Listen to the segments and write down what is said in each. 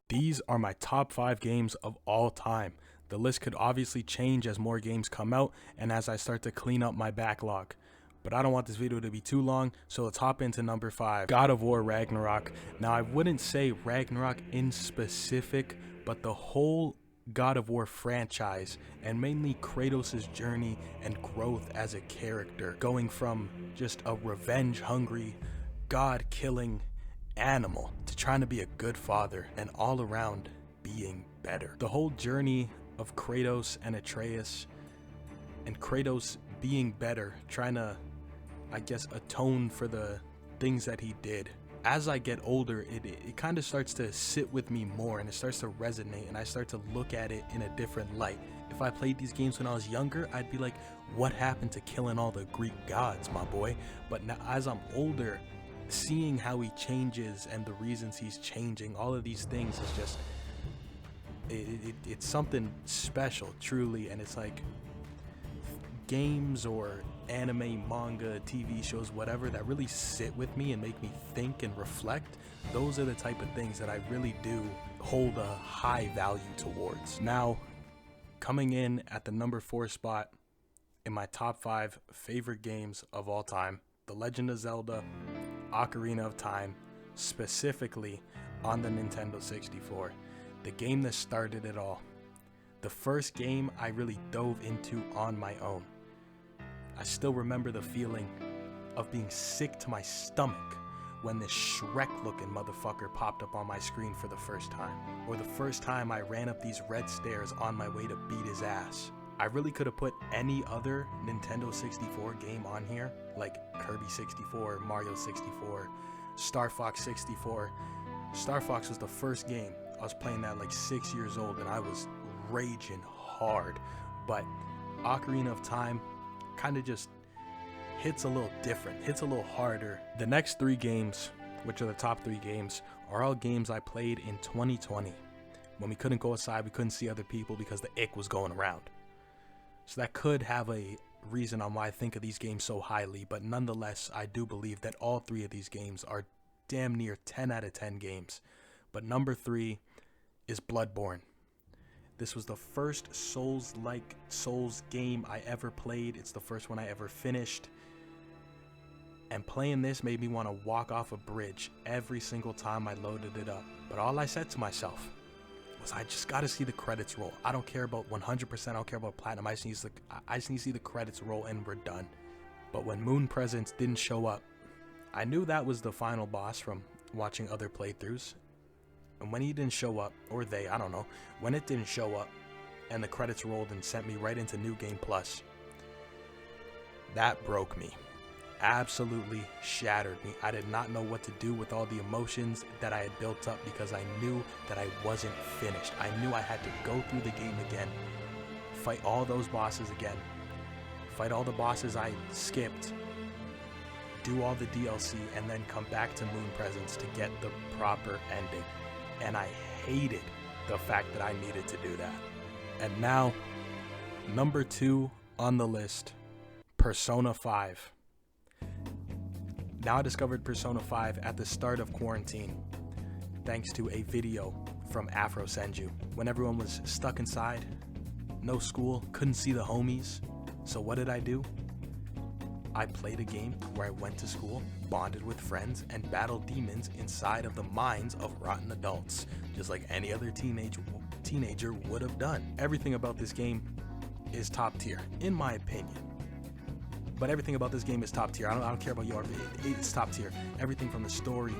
These are my top 5 games of all time. The list could obviously change as more games come out and as I start to clean up my backlog. But I don't want this video to be too long, so let's hop into number 5, God of War Ragnarok. Now I wouldn't say Ragnarok in specific, but the whole God of War franchise, and mainly Kratos' journey and growth as a character, going from just a revenge-hungry, God-killing animal to trying to be a good father and all around being better. The whole journey of Kratos and Atreus, and Kratos being better, trying to, I guess, atone for the things that he did. As I get older, it kind of starts to sit with me more, and it starts to resonate, and I start to look at it in a different light. If I played these games when I was younger, I'd be like, what happened to killing all the Greek gods, my boy? But now as I'm older, seeing how he changes and the reasons he's changing, all of these things is just, it's something special, truly. And it's like games or anime, manga, TV shows, whatever, that really sit with me and make me think and reflect. Those are the type of things that I really do hold a high value towards. Now, coming in at the number 4 spot in my top 5 favorite games of all time, The Legend of Zelda Ocarina of Time, specifically on the Nintendo 64. The game that started it all. The first game I really dove into on my own. I still remember the feeling of being sick to my stomach when this Shrek-looking motherfucker popped up on my screen for the first time. Or the first time I ran up these red stairs on my way to beat his ass. I really could have put any other Nintendo 64 game on here, like Kirby 64, Mario 64, Star Fox 64. Star Fox was the first game. I was playing that like 6 years old and I was raging hard. But Ocarina of Time kind of just hits a little different, hits a little harder. The next 3 games, which are the top 3 games, are all games I played in 2020. When we couldn't go outside, we couldn't see other people because the ick was going around. So that could have a reason on why I think of these games so highly, but nonetheless, I do believe that all 3 of these games are damn near 10 out of 10 games. But number 3 is Bloodborne. This was the first Souls-like Souls game I ever played. It's the first one I ever finished. And playing this made me want to walk off a bridge every single time I loaded it up. But all I said to myself was, I just got to see the credits roll. I don't care about 100%, I don't care about platinum. I just need to see the credits roll and we're done. But when Moon Presence didn't show up, I knew that was the final boss from watching other playthroughs. And when he didn't show up, or they, I don't know, when it didn't show up and the credits rolled and sent me right into New Game Plus, that broke me. Absolutely shattered me. I did not know what to do with all the emotions that I had built up because I knew that I wasn't finished. I knew I had to go through the game again, fight all those bosses again, fight all the bosses I skipped, do all the DLC, and then come back to Moon Presence to get the proper ending. And I hated the fact that I needed to do that. And now, number 2 on the list, Persona 5. Now I discovered Persona 5 at the start of quarantine, thanks to a video from Afro Senju. When everyone was stuck inside, no school, couldn't see the homies. So what did I do? I played a game where I went to school, bonded with friends, and battled demons inside of the minds of rotten adults, just like any other teenager would have done. Everything about this game is top tier, in my opinion. But everything about this game is top tier. I don't care about yours. It's top tier. Everything from the story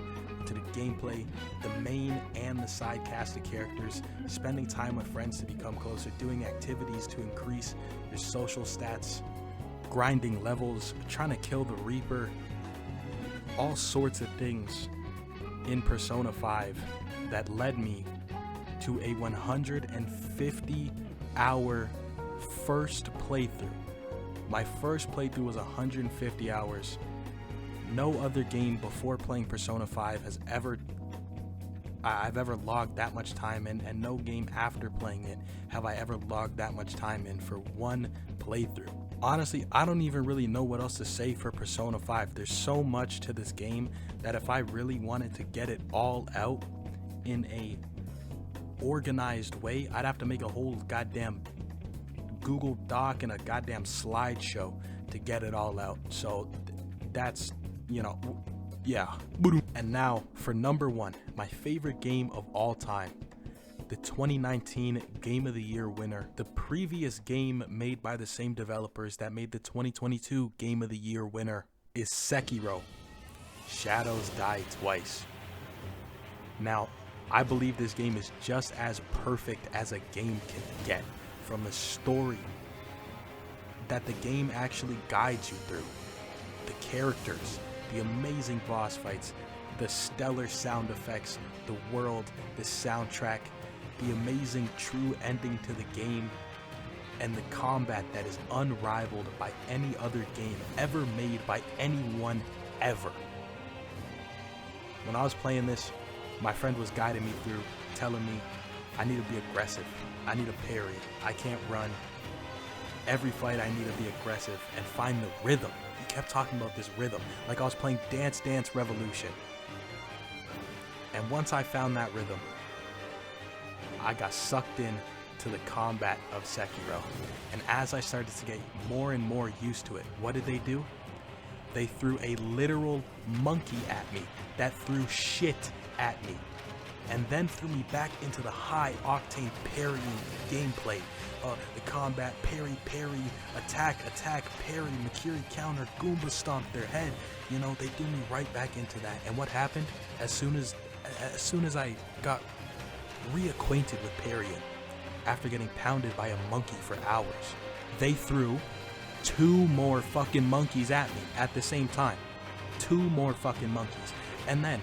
to the gameplay, the main and the side cast of characters, spending time with friends to become closer, doing activities to increase your social stats, grinding levels, trying to kill the Reaper, all sorts of things in Persona 5 that led me to a 150-hour first playthrough. My first playthrough was 150 hours. No other game before playing Persona 5 has I've ever logged that much time in, and no game after playing it have I ever logged that much time in for one playthrough. Honestly, I don't even really know what else to say for Persona 5. There's so much to this game that if I really wanted to get it all out in a organized way, I'd have to make a whole goddamn Google Doc and a goddamn slideshow to get it all out. So that's, yeah. And now for number one, my favorite game of all time, the 2019 Game of the Year winner, the previous game made by the same developers that made the 2022 Game of the Year winner, is Sekiro. Shadows Die Twice. Now, I believe this game is just as perfect as a game can get, from the story that the game actually guides you through, the characters, the amazing boss fights, the stellar sound effects, the world, the soundtrack, the amazing true ending to the game, and the combat that is unrivaled by any other game ever made by anyone ever. When I was playing this, my friend was guiding me through, telling me I need to be aggressive, I need to parry, I can't run. Every fight I need to be aggressive and find the rhythm. He kept talking about this rhythm, like I was playing Dance Dance Revolution. And once I found that rhythm, I got sucked in to the combat of Sekiro. And as I started to get more and more used to it, what did they do? They threw a literal monkey at me that threw shit at me, and then threw me back into the high octane parrying gameplay. The combat, parry, attack, parry, Makiri counter, Goomba stomp their head. They threw me right back into that. And what happened? As soon as I got reacquainted with parrying, after getting pounded by a monkey for hours, they threw 2 more fucking monkeys at me at the same time. 2 more fucking monkeys. And then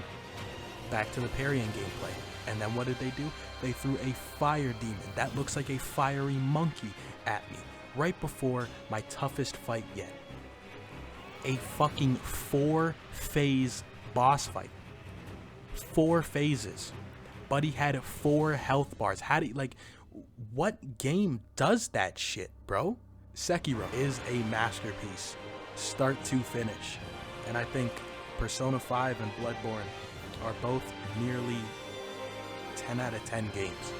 back to the parrying gameplay. And then what did they do? They threw a fire demon that looks like a fiery monkey at me right before my toughest fight yet. A fucking 4-phase boss fight. 4 phases. Buddy had 4 health bars. What game does that shit, bro? Sekiro is a masterpiece, start to finish. And I think Persona 5 and Bloodborne are both nearly 10 out of 10 games.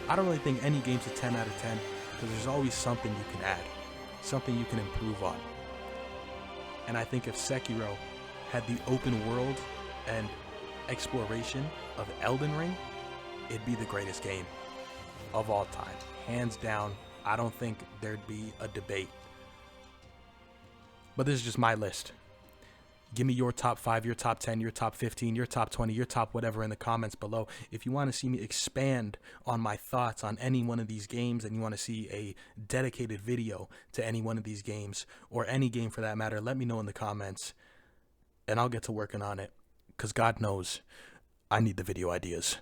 I don't really think any game's a 10 out of 10 because there's always something you can add, something you can improve on. And I think if Sekiro had the open world and exploration of Elden Ring, it'd be the greatest game of all time. Hands down, I don't think there'd be a debate. But this is just my list. Give me your top 5, your top 10, your top 15, your top 20, your top whatever in the comments below. If you want to see me expand on my thoughts on any one of these games, and you want to see a dedicated video to any one of these games, or any game for that matter, let me know in the comments, and I'll get to working on it. Because God knows, I need the video ideas.